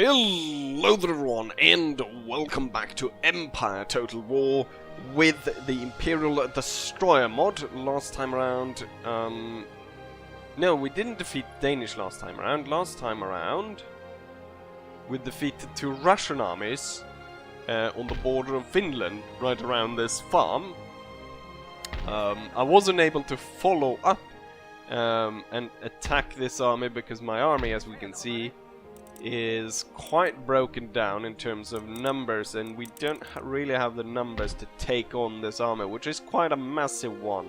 Hello there everyone, and welcome back to Empire Total War with the Imperial Destroyer mod. Last time around, no, we didn't defeat Danish last time around. Last time around, we defeated two Russian armies on the border of Finland, right around this farm. I wasn't able to follow up and attack this army because my army, as we can see, is quite broken down in terms of numbers, and we don't really have the numbers to take on this army, which is quite a massive one.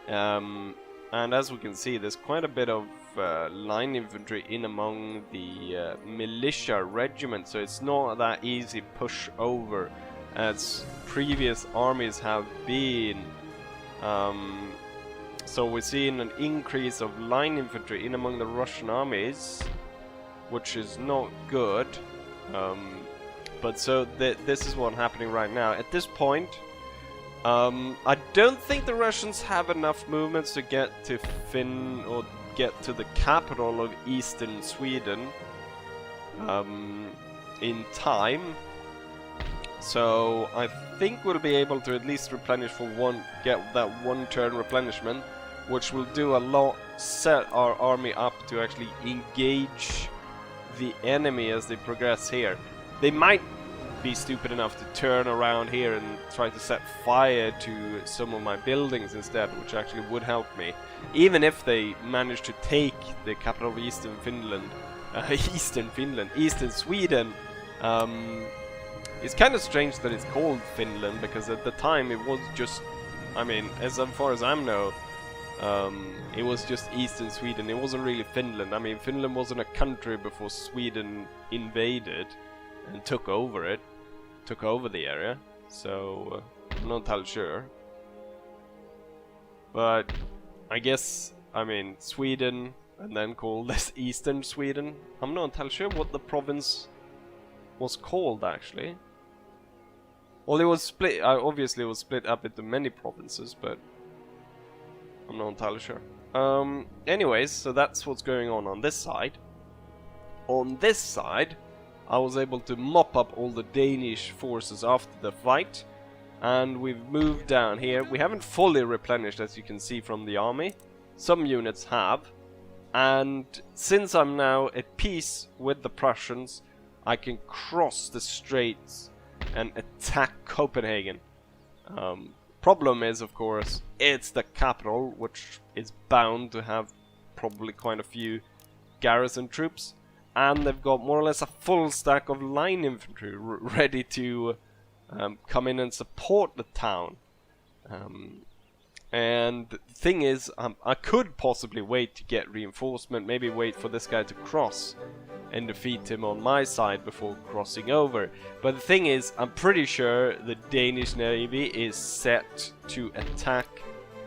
And as we can see, there's quite a bit of line infantry in among the militia regiment, so it's not that easy push over as previous armies have been. So we're seeing an increase of line infantry in among the Russian armies, which is not good, but so this is what's happening right now. At this point, I don't think the Russians have enough movements to get to or get to the capital of eastern Sweden in time. So I think we'll be able to at least replenish for get that one turn replenishment, which will do a lot, set our army up to actually engage the enemy as they progress here. They might be stupid enough to turn around here and try to set fire to some of my buildings instead, which actually would help me. Even if they manage to take the capital of Eastern Sweden. It's kind of strange that it's called Finland, because at the time it was just, I mean, as far as I know, it was just Eastern Sweden. It wasn't really Finland. I mean, Finland wasn't a country before Sweden invaded and took over the area. So I'm not entirely sure. But I guess, I mean, Sweden and then called this Eastern Sweden. I'm not entirely sure what the province was called actually. Well, it was split. Obviously, it was split up into many provinces, but I'm not entirely sure. Anyways, so that's what's going on this side. On this side, I was able to mop up all the Danish forces after the fight, and we've moved down here. We haven't fully replenished, as you can see from the army. Some units have, and since I'm now at peace with the Prussians, I can cross the straits and attack Copenhagen. Problem is, of course, it's the capital, which is bound to have probably quite a few garrison troops, and they've got more or less a full stack of line infantry ready to come in and support the town. And the thing is, I could possibly wait to get reinforcement, maybe wait for this guy to cross and defeat him on my side before crossing over. But the thing is, I'm pretty sure the Danish Navy is set to attack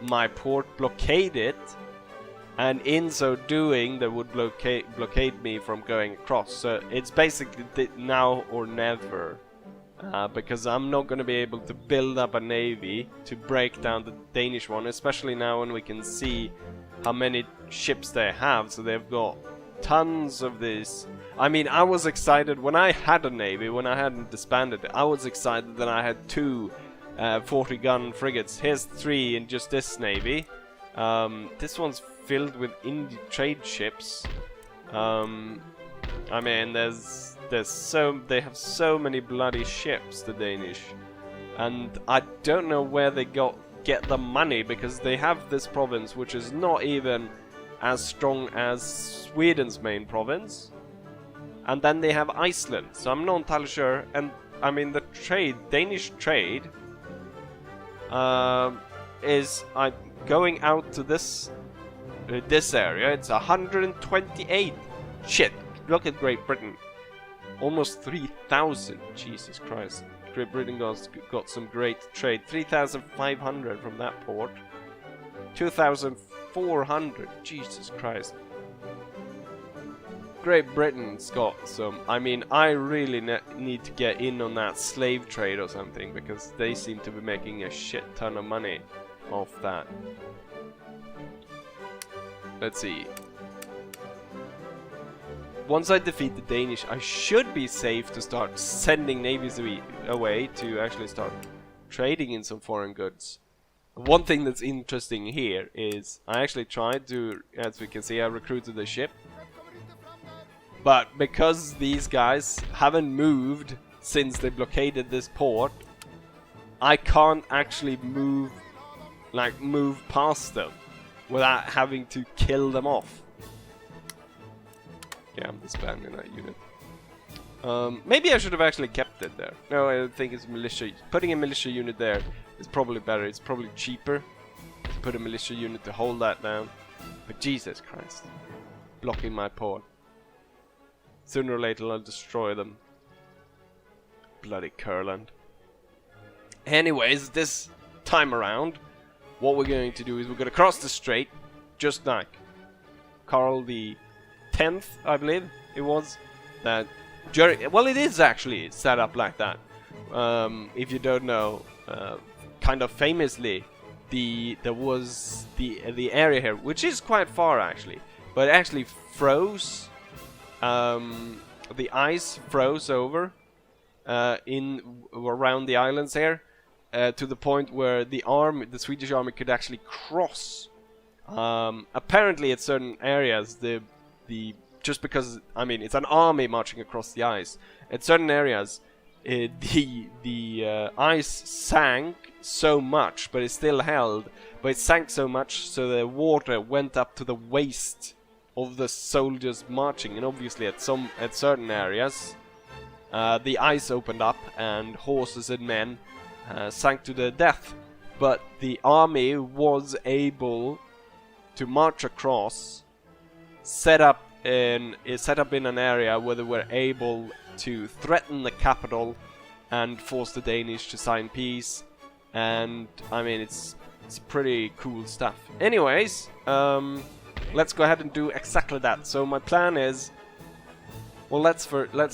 my port, blockade it, and in so doing they would blockade me from going across. So it's basically now or never, because I'm not going to be able to build up a navy to break down the Danish one, especially now when we can see how many ships they have. So they've got tons of this. I mean, I was excited when I had a navy, when I hadn't disbanded it. I was excited that I had two 40-gun frigates. Here's 3 in just this navy. This one's filled with indie trade ships. I mean, they have so many bloody ships, the Danish, and I don't know where they get the money, because they have this province which is not even as strong as Sweden's main province, and then they have Iceland, so I'm not entirely sure. And I mean, the Danish trade is going out to this area. It's 128. Shit, look at Great Britain, almost 3,000. Jesus Christ, Great Britain got some great trade. 3,500 from that port, 2,400. Jesus Christ. Great Britain's got some. I mean, I really need to get in on that slave trade or something, because they seem to be making a shit ton of money off that. Let's see. once I defeat the Danish, I should be safe to start sending navies away to actually start trading in some foreign goods. One thing that's interesting here is I actually tried to, as we can see, I recruited a ship. But because these guys haven't moved since they blockaded this port, I can't actually move past them without having to kill them off. Yeah, I'm disbanding that unit. Maybe I should have actually kept it there. No, I think it's militia. Putting a militia unit there is probably better. It's probably cheaper to put a militia unit to hold that down. But Jesus Christ. Blocking my port. Sooner or later I'll destroy them. Bloody Curland. Anyways, this time around, what we're going to do is we're going to cross the strait, just like Carl the 10th, I believe it was. That well, it is actually set up like that. If you don't know, kind of famously, there was the area here, which is quite far actually, but it actually froze. The ice froze over around the islands here, to the point where the Swedish army could actually cross. Apparently, at certain areas, just because, I mean, it's an army marching across the ice. At certain areas, the ice sank so much, but it still held. But it sank so much, so the water went up to the waist of the soldiers marching. And obviously, at certain areas, the ice opened up, and horses and men sank to their death. But the army was able to march across, set up in an area where they were able to threaten the capital and force the Danish to sign peace. And I mean, it's pretty cool stuff. Anyways, let's go ahead and do exactly that. So my plan is, well, let's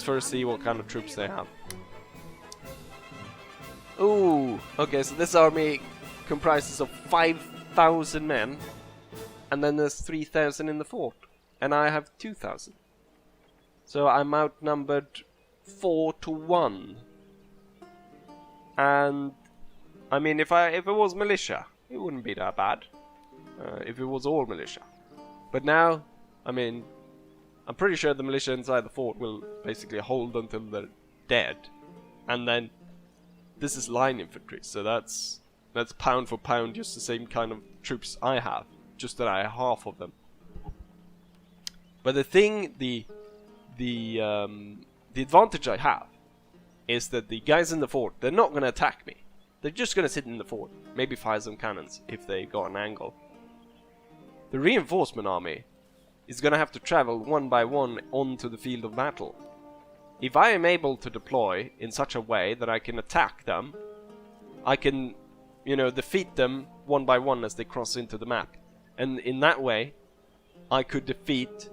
first see what kind of troops they have. Ooh, okay, so this army comprises of 5,000 men, and then there's 3,000 in the fort. And I have 2,000. So I'm outnumbered 4-1. And I mean, if it was militia, it wouldn't be that bad. If it was all militia. But now, I mean, I'm pretty sure the militia inside the fort will basically hold until they're dead. And then this is line infantry, so that's pound for pound just the same kind of troops I have, just that I have half of them. But the thing, the advantage I have is that the guys in the fort, they're not going to attack me. They're just going to sit in the fort, maybe fire some cannons if they got an angle. The reinforcement army is going to have to travel one by one onto the field of battle. If I am able to deploy in such a way that I can attack them, I can, defeat them one by one as they cross into the map. And in that way, I could defeat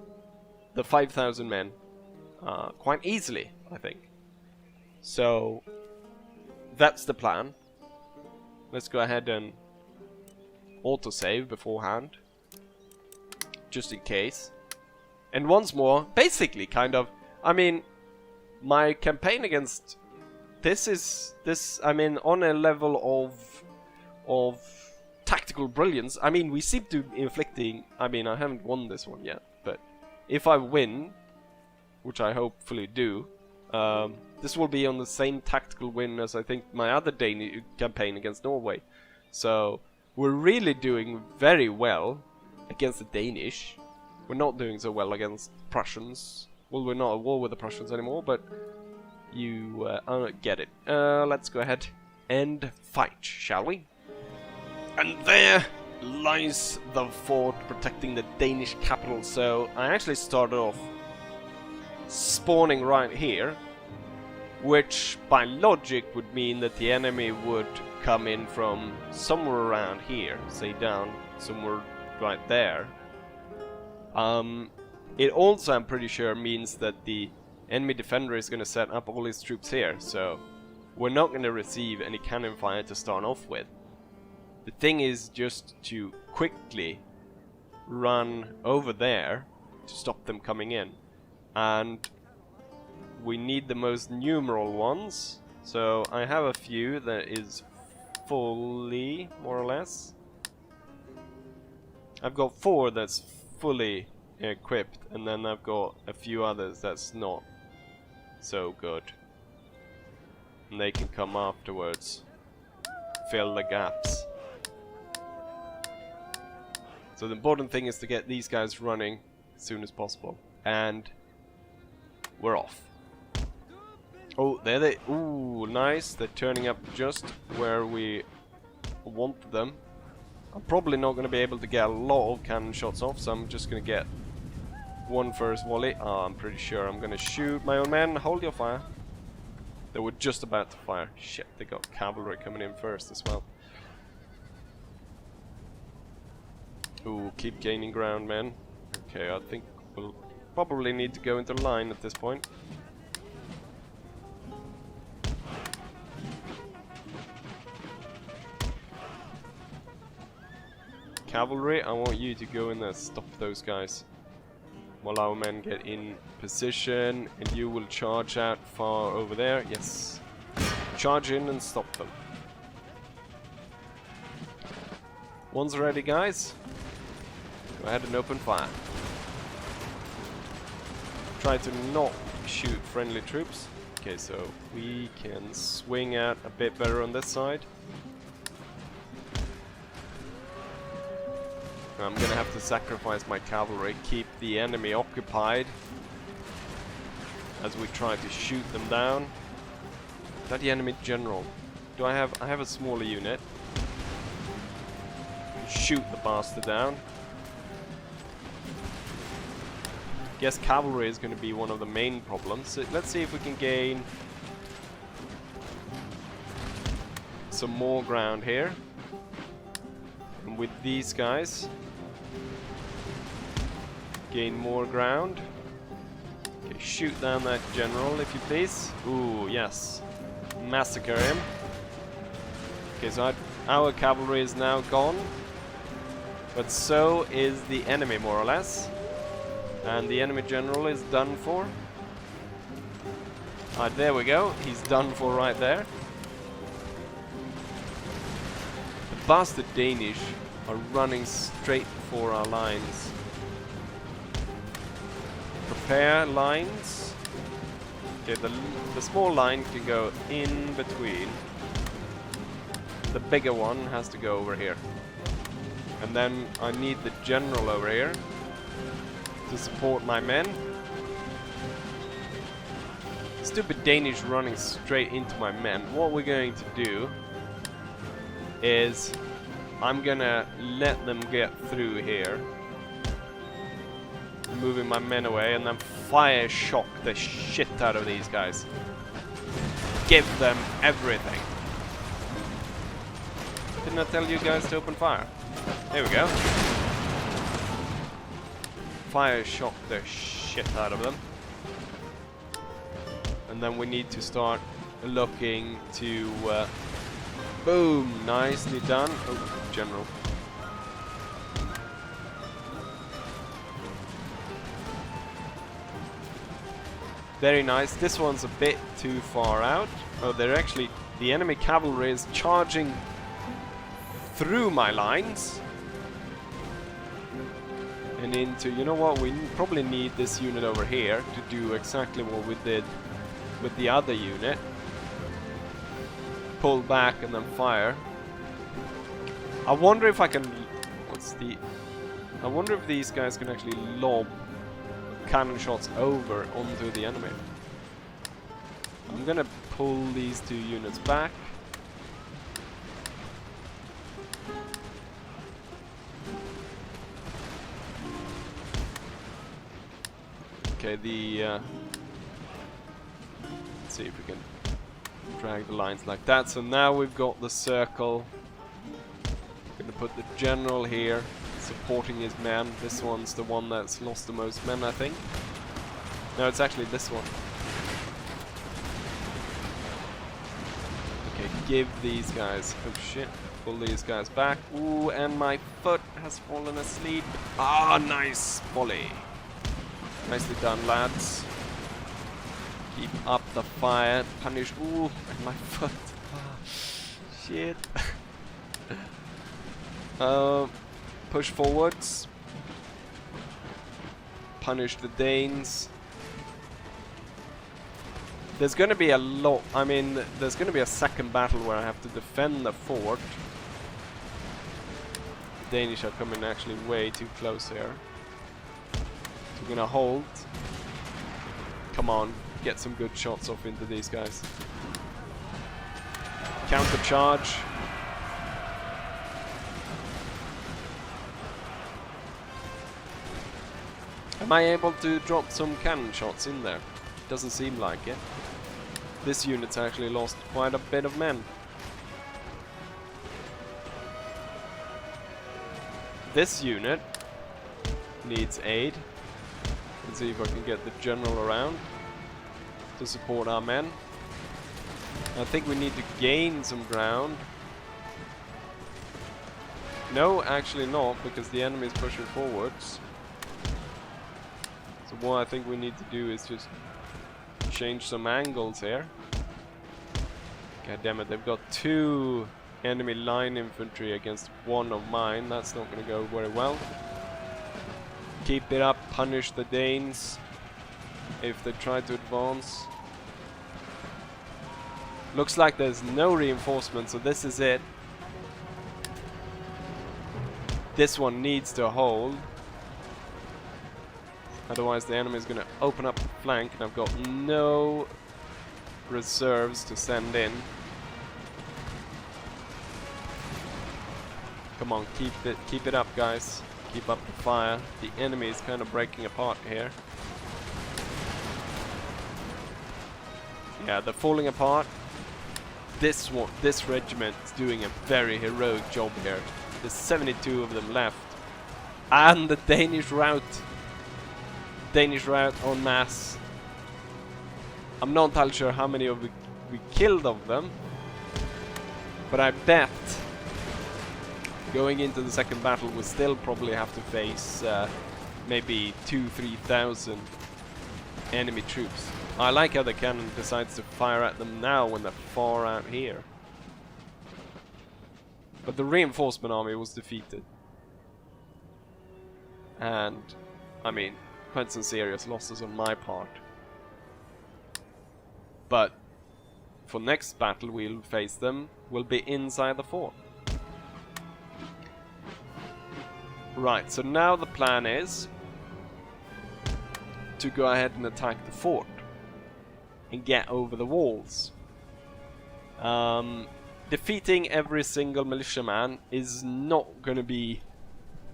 the 5,000 men quite easily, I think. So that's the plan. Let's go ahead and autosave beforehand, just in case. And once more, basically, kind of, I mean, my campaign against this I mean, on a level of tactical brilliance. I mean, we seem to be inflicting, I mean, I haven't won this one yet, but if I win, which I hopefully do, this will be on the same tactical win as I think my other Danish campaign against Norway. So we're really doing very well against the Danish. We're not doing so well against Prussians. Well, we're not at war with the Prussians anymore, but you get it. Let's go ahead and fight, shall we? And there lies the fort protecting the Danish capital. So I actually started off spawning right here, which by logic would mean that the enemy would come in from somewhere around here, say down somewhere right there. It also, I'm pretty sure, means that the enemy defender is going to set up all his troops here, so we're not going to receive any cannon fire to start off with. The thing is just to quickly run over there to stop them coming in. And we need the most numeral ones. So I have a few that is fully, more or less. I've got 4 that's fully equipped, and then I've got a few others that's not so good. And they can come afterwards. Fill the gaps. So the important thing is to get these guys running as soon as possible. And we're off. Oh, there they... Ooh, nice. They're turning up just where we want them. I'm probably not going to be able to get a lot of cannon shots off, so I'm just going to get one first volley. Oh, I'm pretty sure I'm going to shoot my own men. Hold your fire. They were just about to fire. Shit, they got cavalry coming in first as well. Ooh, keep gaining ground, man. Okay, I think we'll probably need to go into line at this point. Cavalry, I want you to go in there, stop those guys. While our men get in position, and you will charge out far over there. Yes. Charge in and stop them. One's ready, guys. Go ahead and open fire. Try to not shoot friendly troops. Okay, so we can swing out a bit better on this side. I'm gonna have to sacrifice my cavalry, keep the enemy occupied as we try to shoot them down. Is that the enemy general? Do I have a smaller unit? Shoot the bastard down. Guess cavalry is going to be one of the main problems. So let's see if we can gain some more ground here. And with these guys, gain more ground. Okay, shoot down that general if you please. Ooh, yes. Massacre him. Okay, so our cavalry is now gone. But so is the enemy, more or less. And the enemy general is done for. Alright, there we go. He's done for right there. The bastard Danish are running straight for our lines. Prepare lines. Okay, the small line can go in between. The bigger one has to go over here. And then I need the general over here to support my men. Stupid Danish running straight into my men. What we're going to do is I'm gonna let them get through here, moving my men away, and then fire shock the shit out of these guys. Give them everything. Didn't I tell you guys to open fire? There we go. Fire shock the shit out of them. And then we need to start looking to... boom! Nicely done. Oh, general. Very nice. This one's a bit too far out. Oh, they're actually... The enemy cavalry is charging through my lines. And into... You know what? We probably need this unit over here to do exactly what we did with the other unit. Pull back and then fire. I wonder if I can... What's the... I wonder if these guys can actually lob cannon shots over onto the enemy. I'm gonna pull these two units back. Okay, let's see if we can drag the lines like that. So now we've got the circle. Gonna put the general here, supporting his men. This one's the one that's lost the most men, I think. No, it's actually this one. Okay, give these guys... Oh shit. Pull these guys back. Ooh, and my foot has fallen asleep. Ah, nice volley. Nicely done, lads. Keep up the fire. Punish. Ooh, my foot. Shit. Push forwards. Punish the Danes. There's gonna be a lot. I mean, there's gonna be a second battle where I have to defend the fort. The Danish are coming actually way too close here. So we're gonna hold. Come on, get some good shots off into these guys. Counter charge. Am I able to drop some cannon shots in there? Doesn't seem like it. This unit's actually lost quite a bit of men. This unit needs aid. Let's see if I can get the general around to support our men. I think we need to gain some ground. No, actually not, because the enemy is pushing forwards. So what I think we need to do is just change some angles here. God damn it, they've got 2 enemy line infantry against 1 of mine. That's not going to go very well. Keep it up, punish the Danes if they try to advance. Looks like there's no reinforcement, so this is it. This one needs to hold. Otherwise the enemy is going to open up the flank, and I've got no reserves to send in. Come on, keep it up, guys. Keep up the fire. The enemy is kind of breaking apart here. Yeah, they're falling apart. This regiment is doing a very heroic job here. There's 72 of them left, and the Danish rout. Danish rout en masse. I'm not entirely sure how many of we killed of them, but I bet going into the second battle we'll still probably have to face maybe 2,000-3,000 enemy troops. I like how the cannon decides to fire at them now when they're far out here. But the reinforcement army was defeated. And, I mean, quite some serious losses on my part. But for next battle we'll face them, we'll be inside the fort. Right, so now the plan is to go ahead and attack the fort and get over the walls. Defeating every single militiaman is not going to be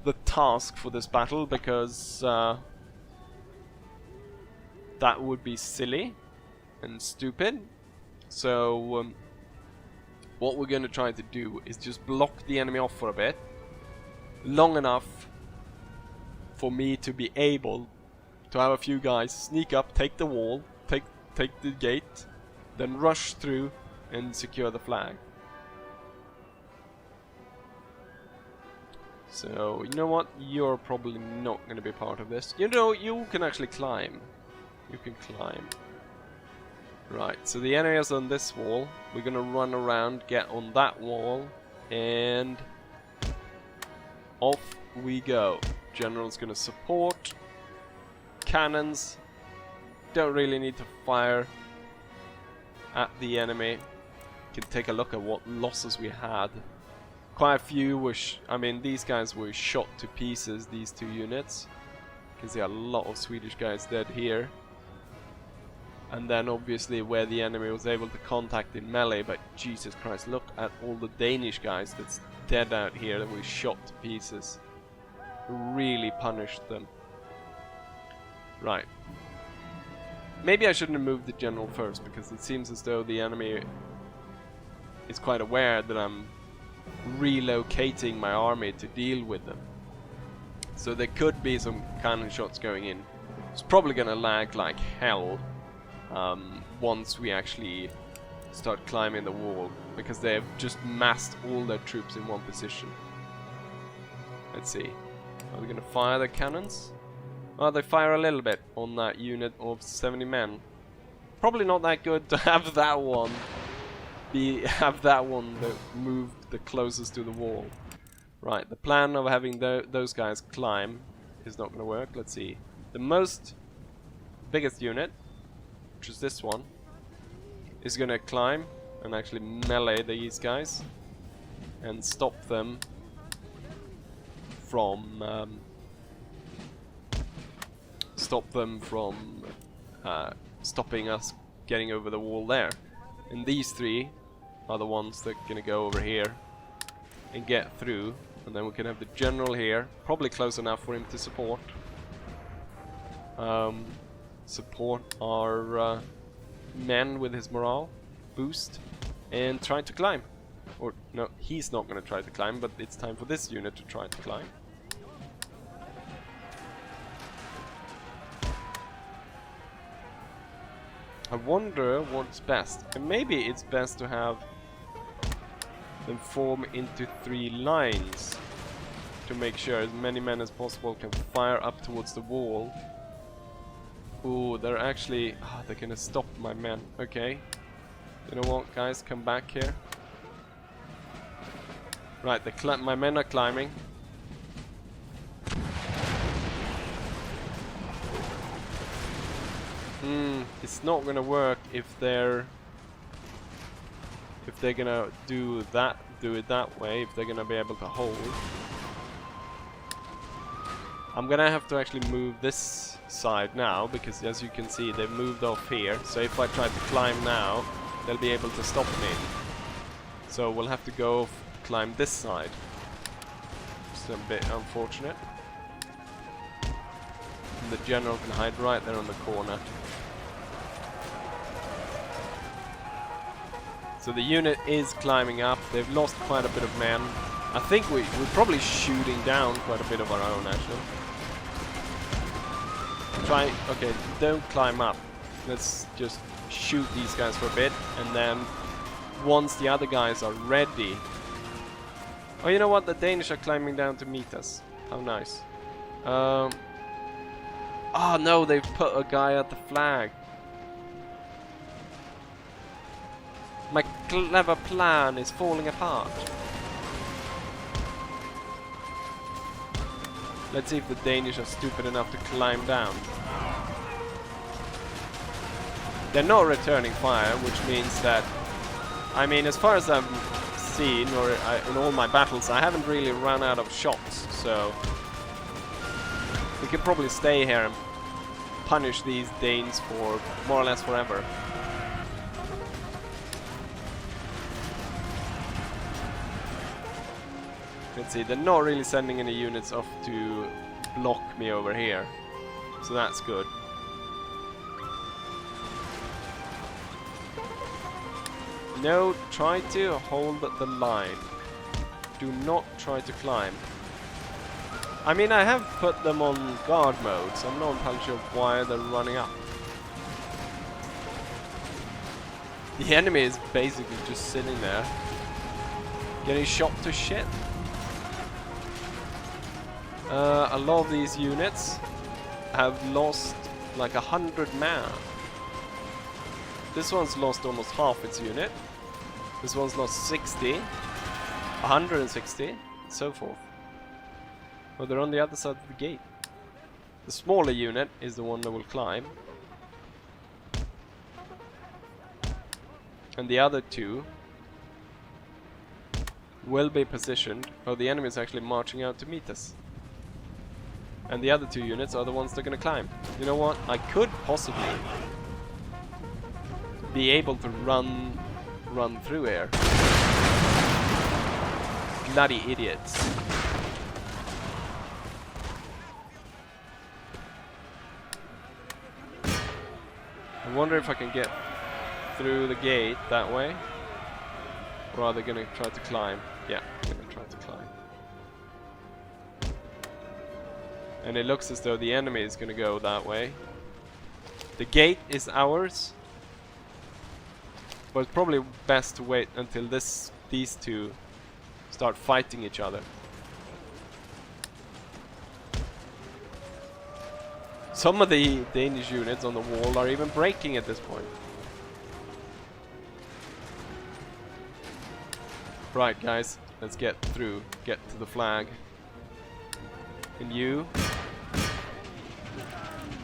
the task for this battle, because that would be silly and stupid. So what we're going to try to do is just block the enemy off for a bit, long enough for me to be able to have a few guys sneak up, take the wall, take the gate, then rush through and secure the flag. So, you know what? You're probably not going to be part of this. You know, you can actually climb. You can climb. Right, so the enemy is on this wall. We're going to run around, get on that wall, and off we go. General's going to support. Cannons. Don't really need to fire at the enemy. Can take a look at what losses we had. Quite a few were, I mean, these guys were shot to pieces, these 2 units. You can see a lot of Swedish guys dead here. And then obviously where the enemy was able to contact in melee, but Jesus Christ, look at all the Danish guys that's dead out here that we shot to pieces. Really punished them. Right. Maybe I shouldn't have moved the general first, because it seems as though the enemy is quite aware that I'm relocating my army to deal with them. So there could be some cannon shots going in. It's probably gonna lag like hell once we actually start climbing the wall, because they have just massed all their troops in one position. Let's see. Are we gonna fire the cannons? Well, they fire a little bit on that unit of 70 men. Probably not that good to have that one that moved the closest to the wall. Right, the plan of having those guys climb is not going to work. Let's see. The biggest unit, which is this one, is going to climb and actually melee these guys and stop them from stopping us getting over the wall there. And these three are the ones that are going to go over here and get through, and then we can have the general here, probably close enough for him to support our men with his morale boost, and try to climb. Or no, he's not going to try to climb, but it's time for this unit to try to climb. I wonder what's best. And maybe it's best to have them form into 3 lines to make sure as many men as possible can fire up towards the wall. Ooh, they're actually... they're gonna stop my men. Okay. You know what, guys? Come back here. Right, my men are climbing. It's not gonna work if they're gonna do it that way, if they're gonna be able to hold. I'm gonna have to actually move this side now, because as you can see they've moved off here, so if I try to climb now they'll be able to stop me. So we'll have to go climb this side. It's a bit unfortunate. And the general can hide right there on the corner. So the unit is climbing up. They've lost quite a bit of men. I think we're probably shooting down quite a bit of our own, actually. Okay, don't climb up. Let's just shoot these guys for a bit, and then once the other guys are ready... Oh, you know what? The Danish are climbing down to meet us. How nice. Oh no, they've put a guy at the flag. My clever plan is falling apart. Let's see if the Danish are stupid enough to climb down. They're not returning fire, which means that... I mean, as far as I've seen, or in all my battles, I haven't really run out of shots, so... we could probably stay here and punish these Danes for more or less forever. Let's see, they're not really sending any units off to block me over here, so that's good. No, try to hold the line. Do not try to climb. I mean, I have put them on guard mode, so I'm not entirely sure why they're running up. The enemy is basically just sitting there, getting shot to shit. A lot of these units have lost like 100 men. This one's lost almost half its unit. This one's lost 60, 160, and so forth. Well, they're on the other side of the gate. The smaller unit is the one that will climb. And the other two will be positioned. Oh, the enemy is actually marching out to meet us. And the other 2 units are the ones that are going to climb. You know what? I could possibly be able to run through here. Bloody idiots. I wonder if I can get through the gate that way. Or are they going to try to climb? Yeah, they're going to try to climb. And it looks as though the enemy is going to go that way. The gate is ours. But it's probably best to wait until these two start fighting each other. Some of the Danish units on the wall are even breaking at this point. Right, guys, let's get through. Get to the flag. And you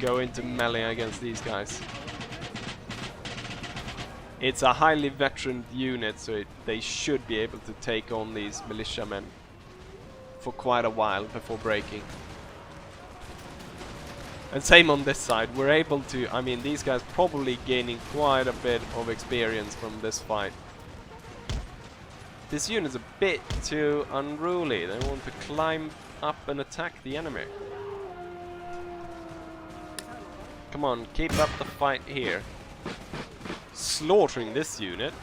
go into melee against these guys. It's a highly veteran unit, so they should be able to take on these militiamen for quite a while before breaking. And same on this side, we're able to, I mean, these guys probably gaining quite a bit of experience from this fight. This unit's a bit too unruly, they want to climb up and attack the enemy. Come on, keep up the fight here. Slaughtering this unit.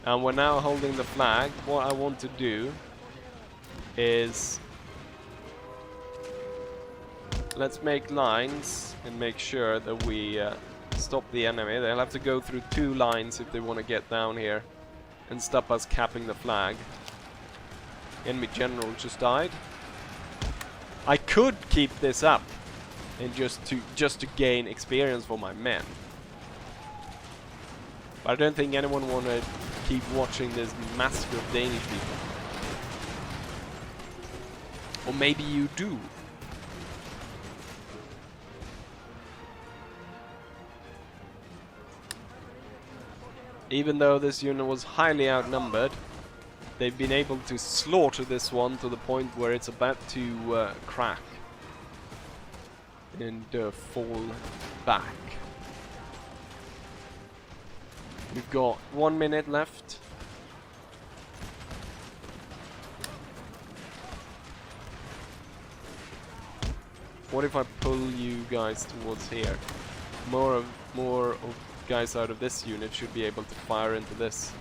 And we're now holding the flag. What I want to do is let's make lines and make sure that we stop the enemy. They'll have to go through 2 lines if they want to get down here and stop us capping the flag. Enemy general just died. I could keep this up and just to gain experience for my men. But I don't think anyone want to keep watching this massacre of Danish people. Or maybe you do. Even though this unit was highly outnumbered, they've been able to slaughter this one to the point where it's about to crack and fall back. We've got 1 minute left. What if I pull you guys towards here? More of guys out of this unit should be able to fire into this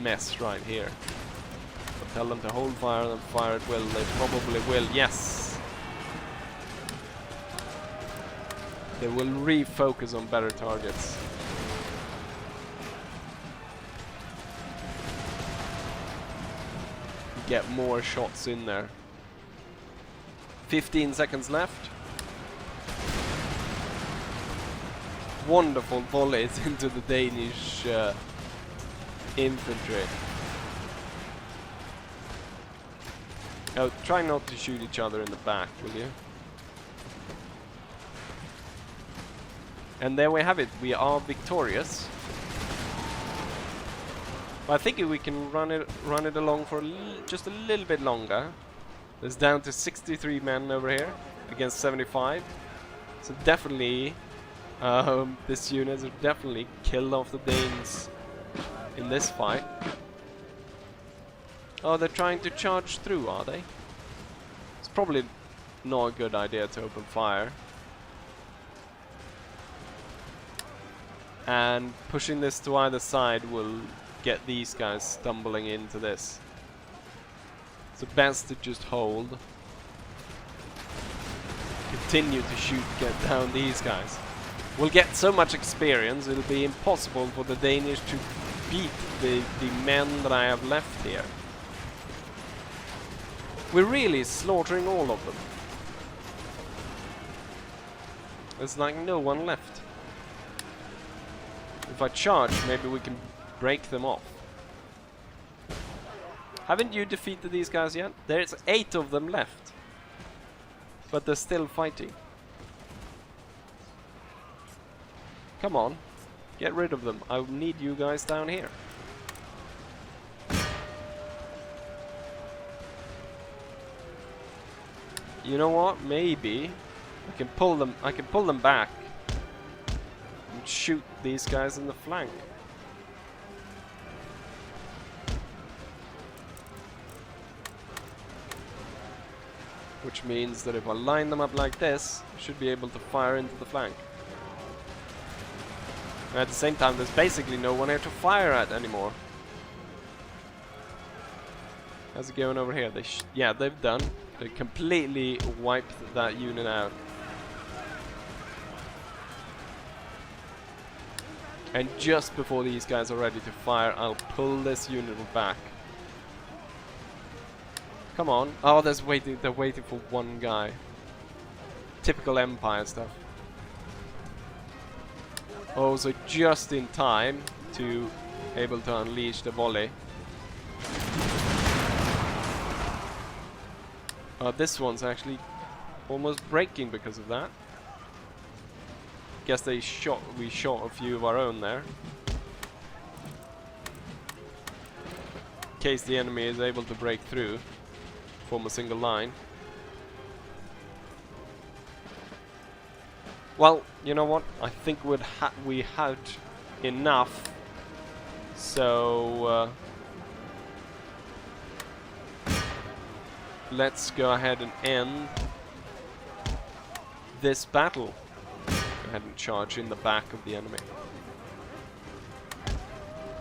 mess right here. But tell them to hold fire and fire at will. They probably will. Yes! They will refocus on better targets. Get more shots in there. 15 seconds left. Wonderful volleys into the Danish infantry. Oh, try not to shoot each other in the back, will you? And there we have it. We are victorious. But I think we can run it along for just a little bit longer. It's down to 63 men over here against 75. So definitely, this unit has definitely killed off the Danes in this fight. Oh, they're trying to charge through, are they? It's probably not a good idea to open fire. And pushing this to either side will get these guys stumbling into this. So best to just hold. Continue to shoot, get down these guys. We'll get so much experience, it'll be impossible for the Danish to beat the men that I have left here. We're really slaughtering all of them. There's like no one left. If I charge, maybe we can break them off. Haven't you defeated these guys yet? There's 8 of them left. But they're still fighting. Come on. Get rid of them. I need you guys down here. You know what? Maybe I can pull them back and shoot these guys in the flank. Which means that if I line them up like this, I should be able to fire into the flank. And at the same time, there's basically no one here to fire at anymore. How's it going over here? Yeah, they've done. They completely wiped that unit out. And just before these guys are ready to fire, I'll pull this unit back. Come on. Oh, they're waiting for one guy. Typical Empire stuff. Oh, so just in time to able to unleash the volley. This one's actually almost breaking because of that. Guess we shot a few of our own there. In case the enemy is able to break through, form a single line. Well, you know what? I think we had enough. So let's go ahead and end this battle. Go ahead and charge in the back of the enemy.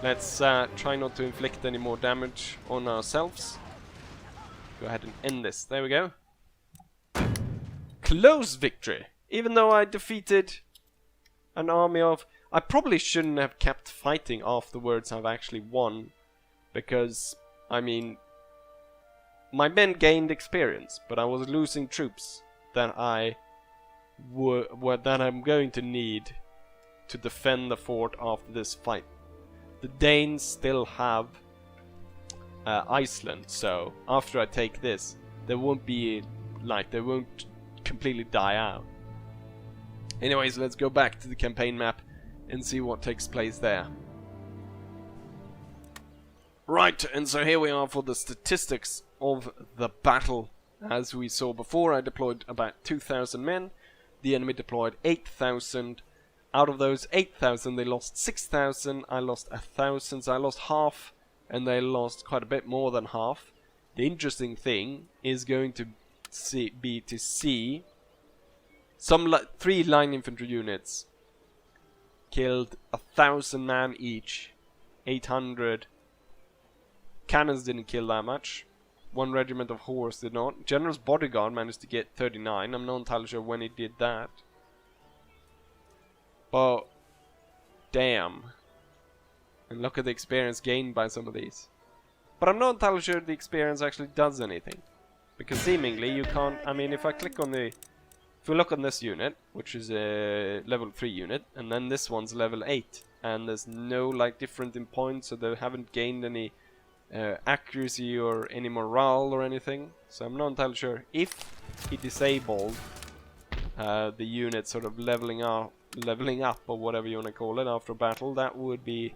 Let's try not to inflict any more damage on ourselves. Go ahead and end this. There we go. Close victory! Even though I defeated an army of... I probably shouldn't have kept fighting afterwards I've actually won. Because, I mean... my men gained experience, but I was losing troops that I'm going to need to defend the fort after this fight. The Danes still have Iceland, so after I take this, they won't completely die out. Anyways, let's go back to the campaign map and see what takes place there. Right, and so here we are for the statistics of the battle. As we saw before, I deployed about 2,000 men. The enemy deployed 8,000. Out of those 8,000, they lost 6,000. I lost 1,000, so I lost half, and they lost quite a bit more than half. The interesting thing is going to be to see some 3 line infantry units killed 1,000 man each, 800. Cannons didn't kill that much. 1 regiment of horse did not. General's bodyguard managed to get 39. I'm not entirely sure when he did that. But damn. And look at the experience gained by some of these. But I'm not entirely sure the experience actually does anything. Because seemingly you can't... I mean, if I click on the... If we look on this unit, which is a level 3 unit, and then this one's level 8, and there's no like different in points, so they haven't gained any accuracy or any morale or anything. So I'm not entirely sure if he disabled the unit sort of leveling up or whatever you want to call it after battle. That would be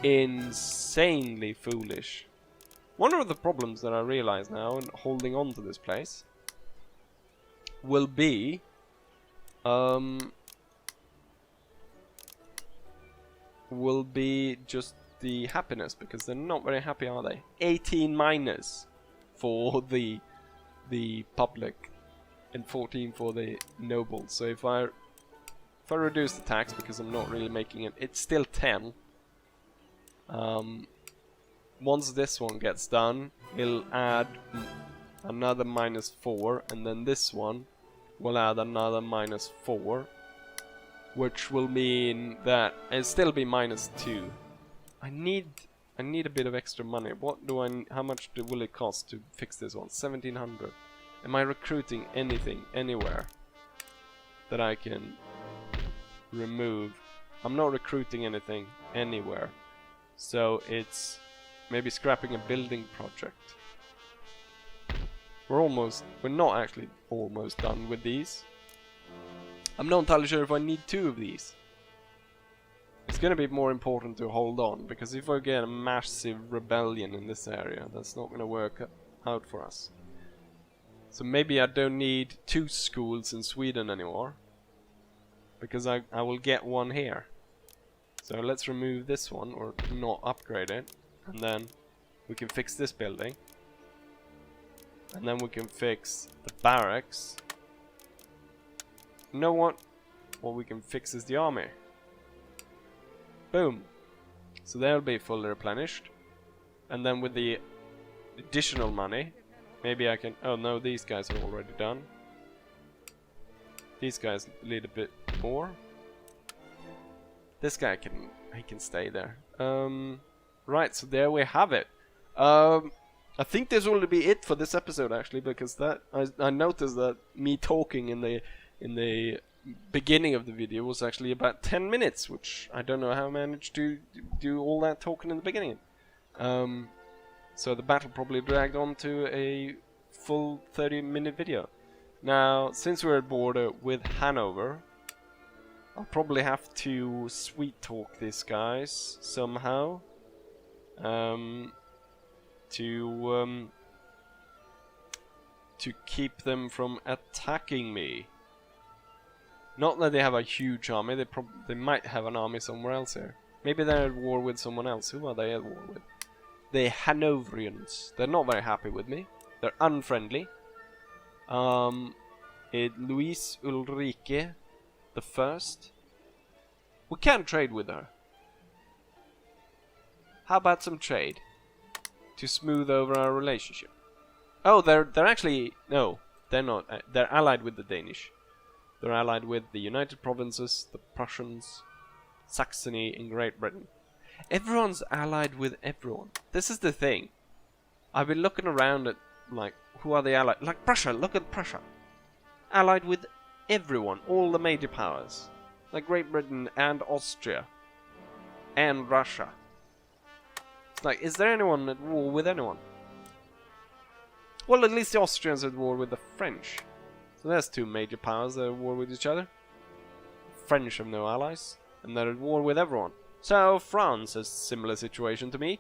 insanely foolish. One of the problems that I realize now in holding on to this place will be just the happiness, because they're not very happy, are they? 18 miners for the public and 14 for the nobles. So if I reduce the tax, because I'm not really making it, it's still 10. Once this one gets done, it'll add another -4, and then this one will add another -4, which will mean that it'll still be -2. I need a bit of extra money. How much will it cost to fix this one? 1,700. Am I recruiting anything anywhere that I can remove? I'm not recruiting anything anywhere. So it's maybe scrapping a building project. We're not actually almost done with these. I'm not entirely sure if I need 2 of these. It's gonna be more important to hold on, because if I get a massive rebellion in this area, that's not gonna work out for us. So maybe I don't need 2 schools in Sweden anymore, because I will get 1 here. So let's remove this one, or not upgrade it, and then we can fix this building. And then we can fix the barracks. You know what? What we can fix is the army. Boom. So they'll be fully replenished. And then with the additional money, maybe I can... Oh no, these guys are already done. These guys need a bit more. This guy he can stay there. Right, so there we have it. I think this will be it for this episode, actually, because that I noticed that me talking in the beginning of the video was actually about 10 minutes, which I don't know how I managed to do all that talking in the beginning. So the battle probably dragged on to a full 30-minute video. Now, since we're at border with Hanover, I'll probably have to sweet talk these guys somehow. To keep them from attacking me. Not that they have a huge army, they might have an army somewhere else here. Maybe they're at war with someone else. Who are they at war with? The Hanoverians. They're not very happy with me. They're unfriendly. Louise Ulrike the First. We can trade with her. How about some trade? To smooth over our relationship. Oh, they're actually... No, they're not. They're allied with the Danish. They're allied with the United Provinces, the Prussians, Saxony, and Great Britain. Everyone's allied with everyone. This is the thing. I've been looking around at, like, who are they allied? Like Prussia, look at Prussia. Allied with everyone, all the major powers. Like Great Britain and Austria. And Russia. Like, is there anyone at war with anyone? Well, at least the Austrians are at war with the French. So there's two major powers that are at war with each other. French have no allies, and they're at war with everyone. So France has a similar situation to me.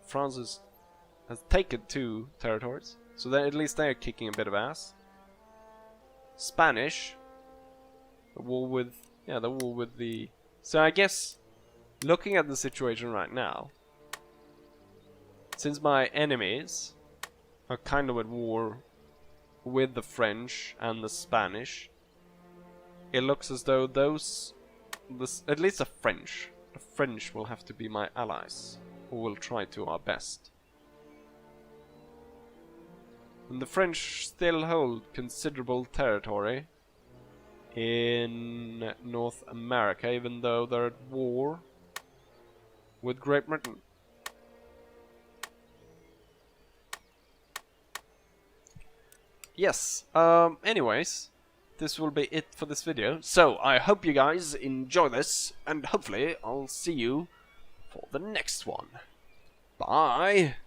France has taken 2 territories, so at least they're kicking a bit of ass. Spanish, the war with, yeah, the war with the... So I guess, looking at the situation right now, since my enemies are kind of at war with the French and the Spanish, it looks as though at least the French will have to be my allies, or will try to our best. And the French still hold considerable territory in North America, even though they're at war with Great Britain. Yes, anyways, this will be it for this video. So, I hope you guys enjoy this, and hopefully I'll see you for the next one. Bye!